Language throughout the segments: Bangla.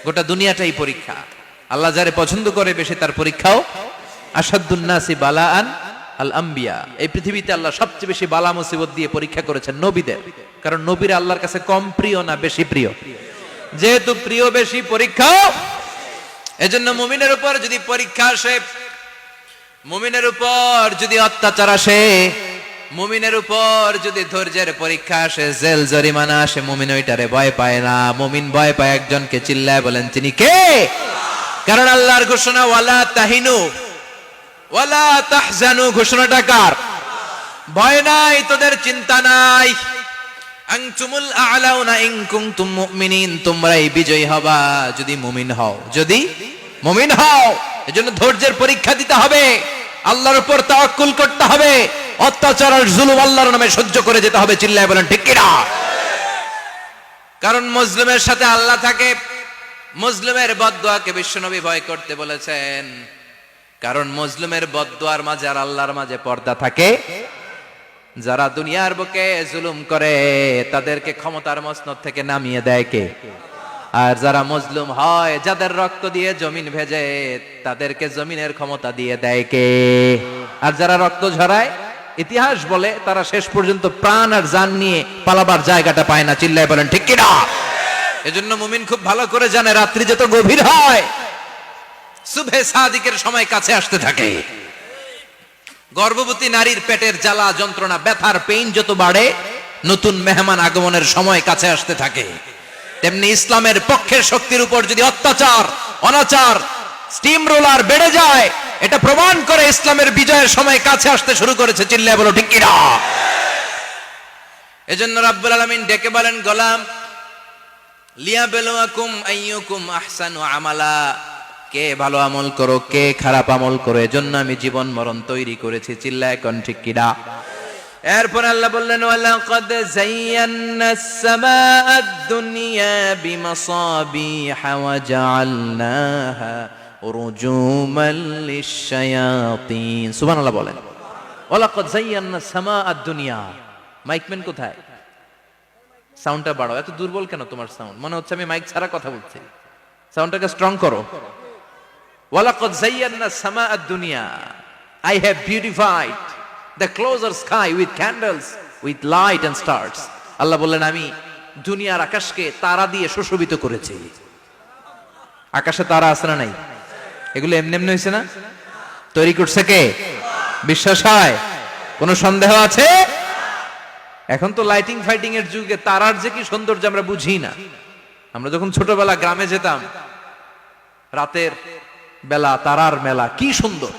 গোটা দুনিয়াটাই পরীক্ষা। আল্লাহ যারে পছন্দ করে বেশি তার পরীক্ষাও। আসাদুন নাসি বালাআন আল আম্বিয়া, এই পৃথিবীতে আল্লাহ সবচেয়ে বেশি বালা মুসিবত দিয়ে পরীক্ষা করেছেন নবীদের। কারণ নবীরা আল্লাহর কাছে কম প্রিয় না বেশি প্রিয়? যেহেতু প্রিয় বেশি, পরীক্ষা। এজন্য মুমিনের উপর যদি পরীক্ষা আসে, মুমিনের উপর যদি অত্যাচার আসে, মুমিনের উপর যদি ধৈর্যের পরীক্ষা আসে, জেল জরিমানা আসে, মুমিন ওইটারে ভয় পায় না। মুমিন ভয় পায় একজনকে, চিল্লায় বলেন তিনি কে? কারণ আল্লাহর ঘোষণা ওয়ালা তাহিনু ওয়ালা তাহজানু, ঘোষণাটা কার? ভয় নাই, তোদের চিন্তা নাই। আনতুমুল আ'লাউনা ইন কুনতুম মুমিনিন, তোমরাই বিজয়ী হবা যদি মুমিন হও, যদি মুমিন হও। এজন্য ধৈর্যের পরীক্ষা দিতে হবে, আল্লাহর উপর তাওয়াক্কুল করতে হবে, অত্যাচার আর জুলুম আল্লাহর নামে সহ্য করে যেতে হবে। চিল্লায় বলেন ঠিক কি না? কারণ মুসলিমের সাথে আল্লাহ থাকে। মুসলিমের বদদুয়াকে বিশ্বনবী ভয় করতে বলেছেন, কারণ মুসলিমের বদদুয়ার মাঝে আর আল্লাহর মাঝে পর্দা থাকে। যারা দুনিয়ার বুকে জুলুম করে তাদেরকে ক্ষমতার মসনদ থেকে নামিয়ে দেয় কে? আর যারা মজলুম হয়, যাদের রক্ত দিয়ে জমিন ভেজে, তাদেরকে জমিনের ক্ষমতা দিয়ে দেয় কে? আর যারা রক্ত ঝরায়, ইতিহাস বলে তারা শেষ পর্যন্ত প্রাণ আর জান নিয়ে পালাবার জায়গাটা পায় না। চিল্লায় বলেন ঠিক কি না? এজন্য মুমিন খুব ভালো করে জানে, রাত্রি যত গভীর হয়, সুবহে সাদিকের সময় কাছে আসতে থাকে। গর্ভবতী নারীর পেটের জ্বালা যন্ত্রণা, ব্যথার পেইন যত বাড়ে, নতুন মেহমান আগমনের সময় কাছে আসতে থাকে। তেমনি ইসলামের পক্ষের শক্তির উপর যদি অত্যাচার, অনাচার, স্টিম রোলার বেড়ে যায়, এটা প্রমাণ করে ইসলামের বিজয়ের সময় কাছে আসতে শুরু করেছে। চিল্লায় বলো ঠিক কি না? এজন্য রাব্বুল আলামিন ডেকে বলেন, গোলাম লিয়াবলুয়াকুম আইয়ুকুম আহসানু আমালা, কে ভালো আমল করো, কে খারাপ আমল করো, এজন্য আমি জীবন মরণ তৈরি করেছি। চিল্লায় কোন ঠিক কি না? এরপর আল্লাহ বললেন, ওয়ালাকাদ যায়্যানাস সামাআদ দুনিয়া বিমাসাবিহা ওয়া জাআলনাহা রুজুমান লিশ-শায়াতিন। সুবহানাল্লাহ বলেন। ওয়ালাকাদ যায়্যানাস সামাআদ দুনিয়া। মাইকম্যান কোথায়? সাউন্ডটা বাড়াও। এত দুর্বল কেন তোমার সাউন্ড? মনে হচ্ছে আমি মাইক ছাড়া কথা বলছি। সাউন্ডটাকে স্ট্রং করো। ওয়ালাকাদ যায়্যানাস সামাআদ দুনিয়া, I have beautified the closer sky with candles, with light and stars. আল্লাহ বললেন, আমি দুনিয়ার আকাশকে তারা দিয়ে সুশোভিত করেছি। আকাশে তারা আছে না নাই? এগুলো এমনি এমনি হয়েছে না? তৈরি করছে কে? বিশ্বাস হয়? কোনো সন্দেহ আছে? এখন তো লাইটিং ফাইটিং এর যুগে তারার যে কি সৌন্দর্য আমরা বুঝি না। আমরা যখন ছোটবেলা গ্রামে যেতাম, রাতের বেলা তারার মেলা, কি সুন্দর,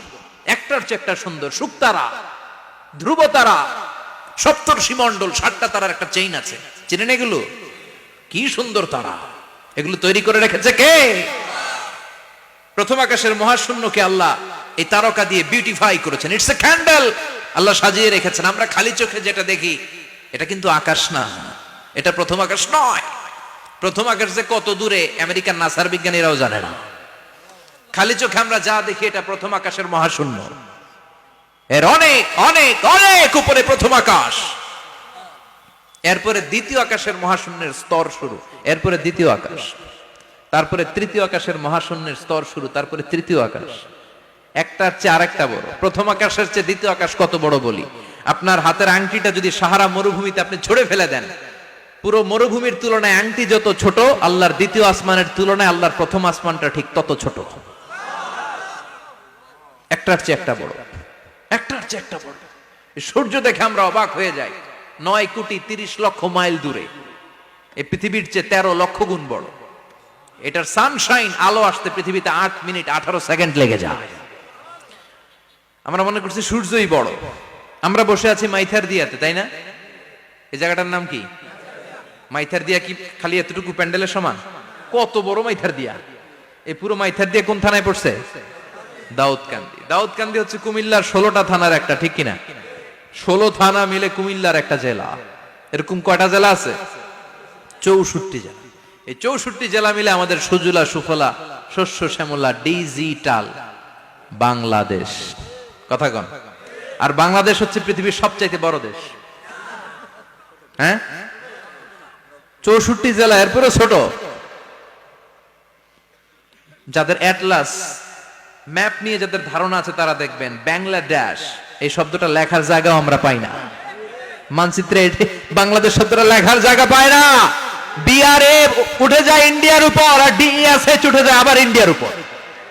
একটার চেয়ে একটা সুন্দর। শুকতারা, ধ্রুব তারা, সপ্তর্ষি মণ্ডল, 7টা তারার একটা চেইন আছে, চিনেন এগুলো? কি সুন্দর তারা! এগুলো তৈরি করে রেখেছে কে? প্রথম আকাশের মহাশূন্যকে আল্লাহ এই তারকা দিয়ে বিউটিফাই করেছেন। ইটস এ ক্যান্ডেল, আল্লাহ সাজিয়ে রেখেছেন। আমরা খালি চোখে যেটা দেখি, এটা কিন্তু আকাশ না, এটা প্রথম আকাশ নয়। প্রথম আকাশ যে কত দূরে আমেরিকার নাসার বিজ্ঞানীরাও জানে না। খালি চোখে আমরা যা দেখি, এটা প্রথম আকাশের মহাশূন্য। এর অনেক অনেক অনেক উপরে প্রথম আকাশ। এরপরে দ্বিতীয় আকাশের মহাশূন্যের স্তর শুরু, এরপরে দ্বিতীয় আকাশ, তারপরে তৃতীয় আকাশের মহাশূন্যের স্তর শুরু, তারপরে তৃতীয় আকাশ। একটার চেয়ে আরেকটা বড়। প্রথম আকাশের চেয়ে দ্বিতীয় আকাশ কত বড় বলি, আপনার হাতের আংটিটা যদি সাহারা মরুভূমিতে আপনি ছুঁড়ে ফেলে দেন, পুরো মরুভূমির তুলনায় আংটি যত ছোট, আল্লাহর দ্বিতীয় আসমানের তুলনায় আল্লাহর প্রথম আসমানটা ঠিক তত ছোট। একটার চেয়ে একটা বড়, একটার চেয়ে একটা বড়। সূর্য দেখে আমরা অবাক হয়ে যাই, 9,30,00,000 মাইল দূরে। এই পৃথিবীর চেয়ে 13 লক্ষ গুণ বড়। এটার সানশাইন, আলো আসতে পৃথিবীতে 8 মিনিট 18 সেকেন্ড লেগে যায়। আমরা মনে করছি সূর্যই বড়। আমরা বসে আছি মাইথার দিয়াতে, তাই না? এই জায়গাটার নাম কি? মাইথার দিয়া। কি খালি এতটুকু প্যান্ডেলের সমান? কত বড় মাইথার দিয়া! এই পুরো মাইথার দিয়া কোন থানায় পড়ছে? দাউদকান্দি। দাউদকান্দি হচ্ছে কুমিল্লার 16টা থানার একটা, ঠিক কিনা? 16 থানা মিলে কুমিল্লার একটা জেলা। এরকম কয়টা জেলা আছে? 64 জেলা। এই 64 জেলা মিলে আমাদের সুজলা সুফলা শস্য শ্যামলা ডিজিটাল বাংলাদেশ। কথা কন। আর বাংলাদেশ হচ্ছে পৃথিবীর সবচাইতে বড় দেশ। হ্যাঁ, 64 জেলা, এরপরে ছোট। যাদের অ্যাটলাস ম্যাপ নিয়ে যাদের ধারণা আছে তারা দেখবেন বাংলাদেশ এই শব্দটা লেখার জায়গাও আমরা পাই না। মানচিত্রে বাংলাদেশ শব্দটা লেখার জায়গা পায় না। বিআরএ উঠে যায় ইন্ডিয়ার উপর, আর ডিএসএচ উঠে যায় আবার ইন্ডিয়ার উপর।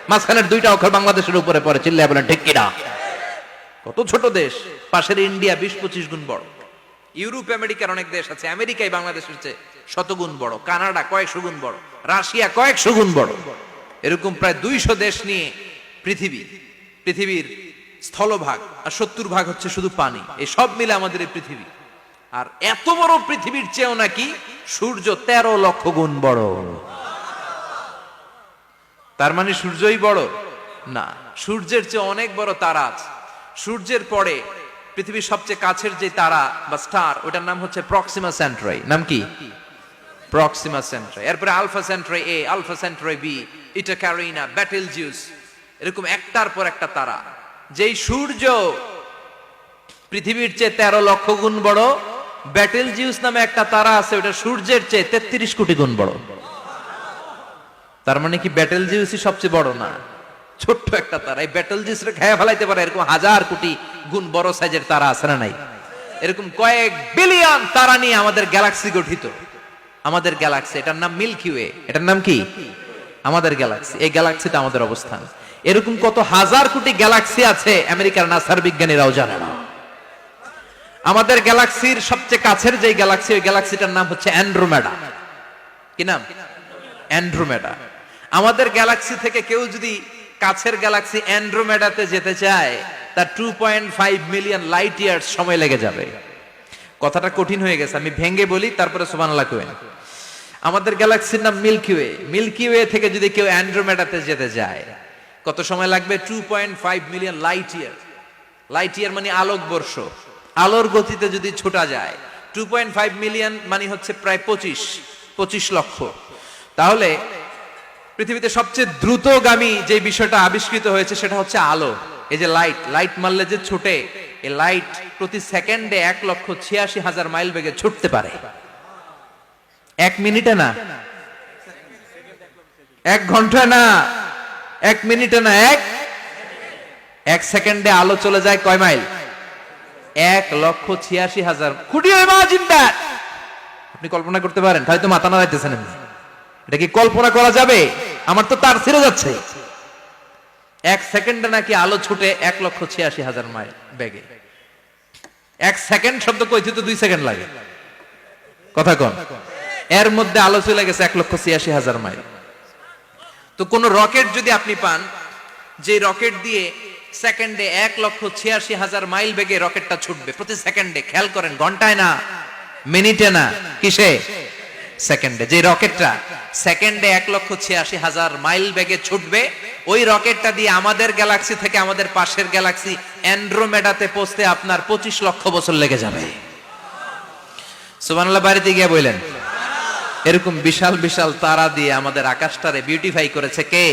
মাঝখানের দুইটা অক্ষর বাংলাদেশের উপরে পড়ে। চিল্লায় বলেন ঠিক কিনা? কত ছোট দেশ, পাশের ইন্ডিয়া 20-25 গুণ বড়। ইউরোপ আমেরিকার অনেক দেশ আছে, আমেরিকায় বাংলাদেশের চেয়ে শতগুণ বড়, কানাডা কয়েকশো গুণ বড়, রাশিয়া কয়েকশো গুণ বড়। এরকম প্রায় 200 দেশ নিয়ে পৃথিবীর স্থলভাগ, আর 70% হচ্ছে শুধু পানি। এই সব মিলে আমাদের এই পৃথিবী। আর এত বড় পৃথিবীর চেয়েও নাকি সূর্য 13 লক্ষ গুণ বড়। তার মানে সূর্যই বড় না, সূর্যের চেয়ে অনেক বড় তারা আছে। সূর্যের পরে পৃথিবীর সবচেয়ে কাছের যে তারা বা স্টার, ওটার নাম হচ্ছে প্রক্সিমা সেন্ট্রাই। নাম কি? প্রক্সিমা সেন্ট্রাই। এরপরে আলফা সেন্ট্রাই এ, আলফা সেন্ট্রাই বি, ইটা ক্যারিনা, বেটেলজিউস, এরকম একটার পর একটা তারা। যেই সূর্য পৃথিবীর চেয়ে 13 লক্ষ গুণ বড়, বেটেলজিউস নামে একটা তারা আছে, ওটা সূর্যের চেয়ে 33 কোটি গুণ বড়। তার মানে কি বেটেলজিউসই সবচেয়ে বড় না? ছোট্ট একটা তারা। এই বেটেলজিউসরে খেয়ে ফেলাইতে পারে এরকম 1000 কোটি গুণ বড় সাইজের তারা আছে না নাই? এরকম কয়েক বিলিয়ন তারা নিয়ে আমাদের গ্যালাক্সি গঠিত। আমাদের গ্যালাক্সি, এটার নাম মিল্কি ওয়ে। এটার নাম কি? আমাদের গ্যালাক্সি। এই গ্যালাক্সিতে আমাদের অবস্থান। এরকম কত হাজার কোটি গ্যালাক্সি আছে আমেরিকার নাসার বিজ্ঞানীরাও জানে না। আমাদের গ্যালাক্সির সবচেয়ে কাছের যে গ্যালাক্সি, ওই গ্যালাক্সিটার নাম হচ্ছে অ্যান্ড্রোমেডা। কি নাম? অ্যান্ড্রোমেডা। আমাদের গ্যালাক্সি থেকে কেউ যদি কাছের গ্যালাক্সি অ্যান্ড্রোমেডাতে যেতে চায়, তার 2.5 মিলিয়ন লাইট ইয়ার্স সময় লেগে যাবে। কথাটা কঠিন হয়ে গেছে, আমি ভেঙে বলি, তারপরে সুবহানাল্লাহ কইবেন। আমাদের গ্যালাক্সির নাম মিল্কি ওয়ে। মিল্কি ওয়ে থেকে যদি কেউ অ্যান্ড্রোমেডাতে যেতে যায়, কত সময় লাগবে? 2.5 million light year. Light year মানে আলোক বর্ষ। আলোর গতিতে যদি ছোটা যায়, 2.5 মিলিয়ন মানে হচ্ছে প্রায় 25 লক্ষ। তাহলে পৃথিবীতে সবচেয়ে দ্রুতগামী যে বিষয়টা আবিষ্কৃত হয়েছে সেটা হচ্ছে আলো। এই যে লাইট মারলে যে ছুটে, এই লাইট প্রতি সেকেন্ডে 1,86,000 মাইল বেগে ছুটতে পারে। 1 মিনিটে না, 1 ঘন্টা না, 1 মিনিটে না, 1 সেকেন্ডে আলো চলে যায় কয় mile? 1,86,000। Could you imagine that? আপনি কল্পনা করতে পারেন? হয়তো মাথা নাড়াইতেছেন। এটা কি কল্পনা করা যাবে? আমার তো তার ছিঁড়ে যাচ্ছে। 1 সেকেন্ডে নাকি আলো ছুটে 1,86,000 মাইল বেগে। 1 সেকেন্ড শব্দ কইতে তো 2 সেকেন্ড লাগে। কথা কোন? এর মধ্যে আলো চলে গেছে 1,86,000 মাইল। তো কোন রকেট যদি আপনি পান, যে রকেট দিয়ে সেকেন্ডে 1,86,000 মাইল বেগে রকেটটা ছুটবে প্রতি সেকেন্ডে, খেয়াল করেন, ঘন্টায় না, মিনিটে না, কিসে? সেকেন্ডে। যে রকেটটা সেকেন্ডে 1,86,000 মাইল বেগে ছুটবে, ওই রকেটটা দিয়ে আমাদের গ্যালাক্সি থেকে আমাদের পাশের গ্যালাক্সি অ্যান্ড্রোমেডাতে পৌঁছতে আপনার 25 লক্ষ বছর লেগে যাবে। সুবহানাল্লাহ বাড়িতে গিয়ে বললেন। এরকম বিশাল বিশাল তারা দিয়ে আমাদের আকাশটারে বিউটিফাই করেছে কে?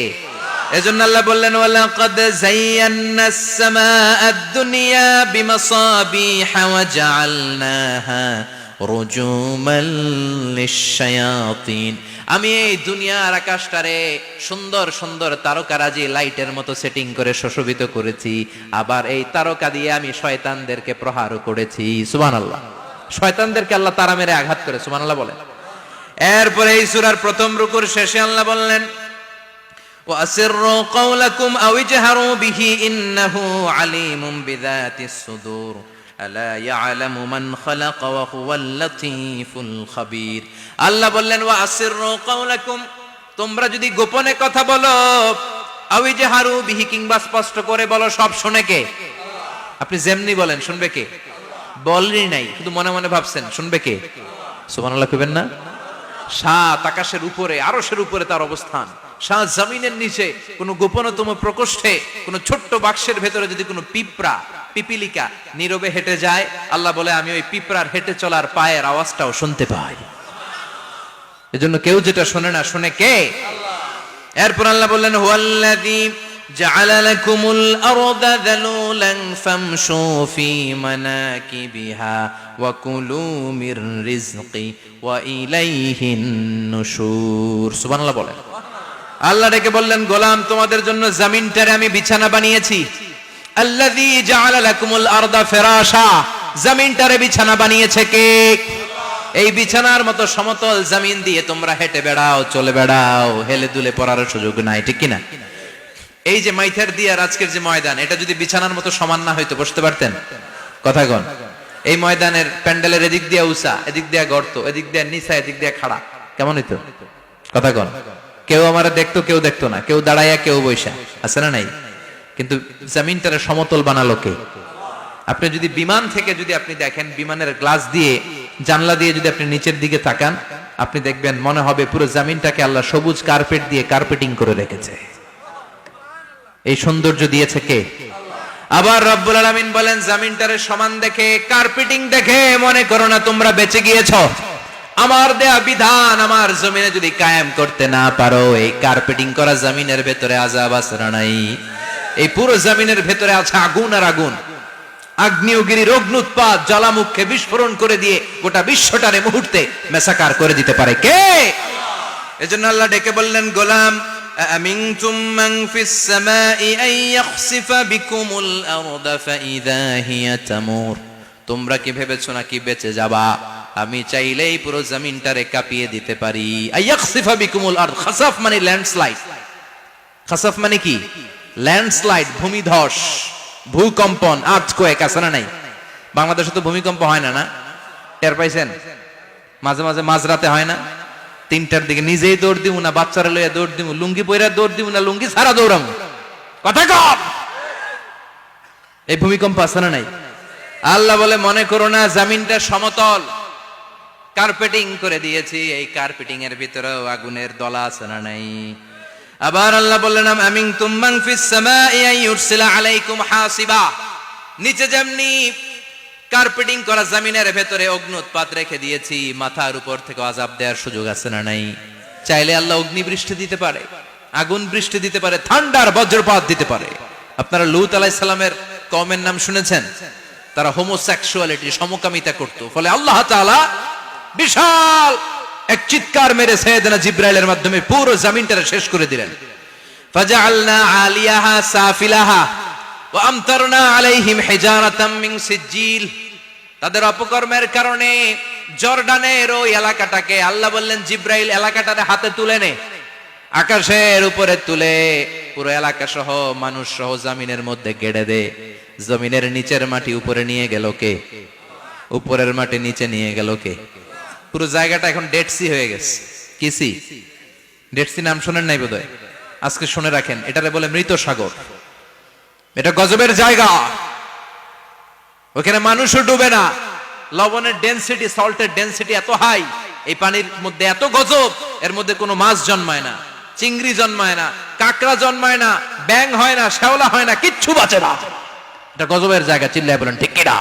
এজন্য আল্লাহ বললেন, ওয়ালাকাদ যায়্যানাস সামাআদ দুনিয়া বিমাসাবিহা ওয়া জাআলনাহা রুজুমাল লিশ-শায়াতিন। আমি এই দুনিয়ার আকাশটারে সুন্দর সুন্দর তারকারাজি লাইটের মতো সেটিং করে সুশোভিত করেছি। আবার এই তারকা দিয়ে আমি শয়তানদেরকে প্রহারও করেছি। সুবহানাল্লাহ। শয়তানদেরকে আল্লাহ তারা মেরে আঘাত করে। সুবহানাল্লাহ বলেন। এরপরে এই সূরার প্রথম রুকুর শেষে আল্লাহ বললেন, ওয়াসিররু কাওলাকুম আও ইজহারু বিহি ইন্নাহু আলিমুম বিযাতিস সুদূর আলা ইয়ালামু মান খালাকা ওয়া হুয়াল লাতীফুল খাবীর। আল্লাহ বললেন, ওয়াসিররু কাওলাকুম, তোমরা যদি গোপনে কথা বলো, আও ইজহারু বিহি, কিংবা স্পষ্ট করে বলো, সব শুনে কে? আপনি যেমনি বলেন শুনবে কে? বলেনই নাই, শুধু মনে মনে ভাবছেন, শুনবে কে? সুবহানাল্লাহ কইবেন না? সাত আকাশের উপরে, আরশের উপরে তার অবস্থান, সাত জমিনের নিচে কোন গোপনতম প্রকোষ্ঠে, কোন ছোট্ট বাক্সের ভেতরে যদি কোনো পিপিলিকা নীরবে হেঁটে যায়, আল্লাহ বলে আমি ওই পিঁপড়ার হেঁটে চলার পায়ের আওয়াজটাও শুনতে পাই। এজন্য কেউ যেটা শোনে না, শুনে কে? এরপর আল্লাহ বললেন, হুয়াল্লাযী জাআলা লাকুমুল আরদা যালুলান ফামশু ফি মানাকিবিহা ওয়া কুলু মির রিজকি ওয়া ইলাইহিন নুশুর। সুবহানাল্লাহ বলেন। আল্লাহ ডেকে বললেন, গোলাম তোমাদের জন্য জমিনটারে আমি বিছানা বানিয়েছি। আল্লাযী জাআলা লাকুমুল আরদা ফিরাশা, জমিনটারে বিছানা বানিয়েছে কে? এই বিছানার মতো সমতল জমিন দিয়ে তোমরা হেঁটে বেড়াও, চলে বেড়াও, হেলে দুলে পড়ার সুযোগ নাই, ঠিক কিনা? এই যে মাইথার দিয়ে আর আজকের যে ময়দান, এটা যদি বিছানার মতো সমান না হইতো বসতে পারতেন? কথা কন। এই ময়দানের প্যান্ডেলের এদিক দিয়ে উঁচা, এদিক দিয়ে গর্ত, এদিক দিয়ে নিচা, এদিক দিয়ে খাড়া, কেমন হইতো? কথা কন। কেউ আমারে দেখতো, কেউ দেখতো না, কেউ দাঁড়াইয়া, কেউ বৈশা, আছে না নাই? কিন্তু জমিনটারে সমতল বানালো কে? আপনি যদি বিমান থেকে যদি আপনি দেখেন, বিমানের গ্লাস দিয়ে, জানলা দিয়ে যদি আপনি নিচের দিকে তাকান, আপনি দেখবেন মনে হবে পুরো জমিনটাকে আল্লাহ সবুজ কার্পেট দিয়ে কার্পেটিং করে রেখেছে। এই সৌন্দর্য দিয়েছে কে? আবার রব্বুল আলামিন বলেন, জমিনটারে সমান দেখে, কার্পেটিং দেখে মনে করো না তোমরা বেঁচে গিয়েছো। আমার দেয়া বিধান আমার জমিনে যদি কায়েম করতে না পারো, এই কার্পেটিং করা জমিনের ভেতরে আযাব আছে না নাই? এই পুরো জমিনের ভেতরে আছে আগুন আর আগুন। আগ্নেয়গিরির অগ্নুৎপাত জ্বালামুখে বিস্ফোরণ করে দিয়ে গোটা বিশ্বটারে মুহূর্তে মেসাকার করে দিতে পারে কে? এজন্য আল্লাহ ডেকে বললেন, গোলাম আমিনতুম মান ফিস সামাই আন ইয়াখসিফা বিকুমুল আরদা ফাইযা হিয়া তামুর, তোমরা কি ভেবেছো নাকি বেঁচে যাবা? আমি চাইলেই পুরো জমিনটারে কাঁপিয়ে দিতে পারি। আইয়াখসিফা বিকুমুল আরদ, খাসাফ মানে ল্যান্ডস্লাইড। খাসাফ মানে কি? ল্যান্ডস্লাইড, ভূমিধস, ভূকম্পন, আর্থকোয়েক, আছে না নাই? বাংলাদেশে তো ভূমিকম্প হয় না, না? টের পাইছেন? মাঝে মাঝে মাঝরাতে হয় না? 3টার দিকে নিজেই দৌড় দিব না বাচ্চারা লইয়া দৌড় দিব, লুঙ্গি পইরা দৌড় দিব না লুঙ্গি ছাড়া দৌড়াম, কথা কম। এই ভূমিকম্প আছে না নাই? আল্লাহ বলে, মনে করো না জমিনটা সমতল, কার্পেটিং করে দিয়েছি, এই কার্পেটিং এর ভিতরেও আগুনের দলা আছে না নাই? আবার আল্লাহ বললেন, আমিনতুম মান ফিস সামাই আন ইউরসিলা আলাইকুম হাসিবা, নিচে যেমনি কার্পেটিং করা জমিনের ভেতরে অগ্নুৎপাত রেখে দিয়েছি, মাথার উপর থেকে আযাব দেওয়ার সুযোগ আছে না নাই? চাইলে আল্লাহ অগ্নি বৃষ্টি দিতে পারে, আগুন বৃষ্টি দিতে পারে, ঠান্ডার বজ্রপাত দিতে পারে। আপনারা লূত আলাইহিস সালামের কওমের নাম শুনেছেন? তারা হোমোসেক্সুয়ালিটি, সমকামিতা করত, ফলে আল্লাহ তাআলা বিশাল এক চিৎকার মেরে সাইয়েদনা জিবরাইলের মাধ্যমে পুরো জমিনটা শেষ করে দিলেন। ফাজআলনা আলিয়াহা সাফিলাহা ওয়া আমতারনা আলাইহিম হিজারাতাম মিন সিজিল, তাদের অপকর্মের কারণে জর্ডানের ওই এলাকাটাকে আল্লাহ বললেন, জিবরাইল এলাকাটারে হাতে তুলে নে, আকাশের উপরে তুলে পুরো এলাকা সহ মানুষ সহ জমিনের মধ্যে গেড়ে দে। জমিনের নিচের মাটি উপরে নিয়ে গেল কে? উপরের মাটি নিচে নিয়ে গেল কে? পুরো জায়গাটা এখন ডেড সি হয়ে গেছে। কি সি? ডেড সি নাম শোনেন নাই বোধহয়? আজকে শুনে রাখেন, এটারে বলে মৃত সাগর। এটা গজবের জায়গা, ওখানে মানুষও ডুবে না। লবণের ডেনসিটি, সল্টের ডেনসিটি এত হাই, এই পানির মধ্যে এত গজব, এর মধ্যে কোনো মাছ জন্মায় না, চিংড়ি জন্মায় না, কাঁকড়া জন্মায় না, ব্যাং হয় না, শ্যাওলা হয় না, কিচ্ছু বাঁচে না। এটা গজবের জায়গা, চিল্লায় বলেন ঠিক কিনা?